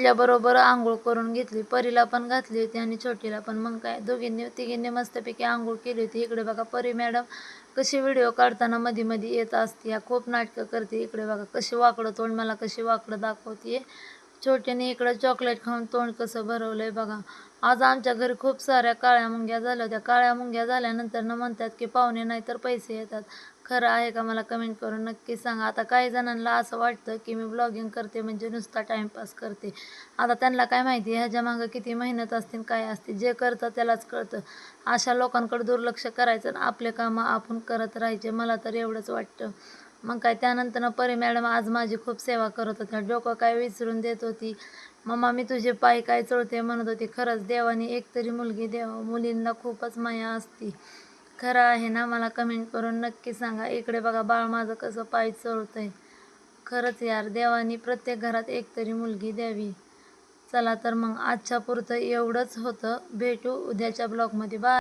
उठल्याबरोबर आंघोळ करून घेतली, परीला पण घातली होती आणि छोटीला पण. मग काय दोघींनी तिघींनी मस्तपैकी आंघोळ केली होती. इकडे बघा परी मॅडम कशी व्हिडिओ काढताना मध्ये मध्ये येत असते, खूप नाटकं करते. इकडे बघा कशी वाकडं तोंड, मला कशी वाकडं दाखवते. छोटीने इकडं चॉकलेट खाऊन तोंड कसं भरवलंय बघा. आज आमच्या घरी खूप साऱ्या काळ्या मुंग्या झाल्या होत्या. काळ्या मुंग्या झाल्यानंतर म्हणतात की पाहुणे नाही तर पैसे येतात. खरं आहे का मला कमेंट करून नक्की सांगा. आता काही जणांना असं वाटतं की मी ब्लॉगिंग करते म्हणजे नुसता टाईमपास करते. आता त्यांना काय माहिती ह्याच्या मागं किती मेहनत असते काय असते. जे करतं त्यालाच कळतं. अशा लोकांकडे दुर्लक्ष करायचं आणि आपले कामं आपण करत राहायचे, मला तर एवढंच वाटतं. मग काय त्यानंतर परी मॅडम आज माझी खूप सेवा करत होत्या. डोकं काय विसरून देत होती. मम्मा मी तुझे पाय काय चोळते म्हणत होती. खरंच देवाने एकतरी मुलगी द्यावं, मुलींना खूपच माया असते. खरं आहे ना, मला कमेंट करून नक्की सांगा. इकडे बघा बाळ माझं कसं पाय चोळतंय. खरंच यार, देवाने प्रत्येक घरात एकतरी मुलगी द्यावी. चला तर मग आजच्या पुरतं एवढंच होतं. भेटू उद्याच्या ब्लॉगमध्ये. बाय.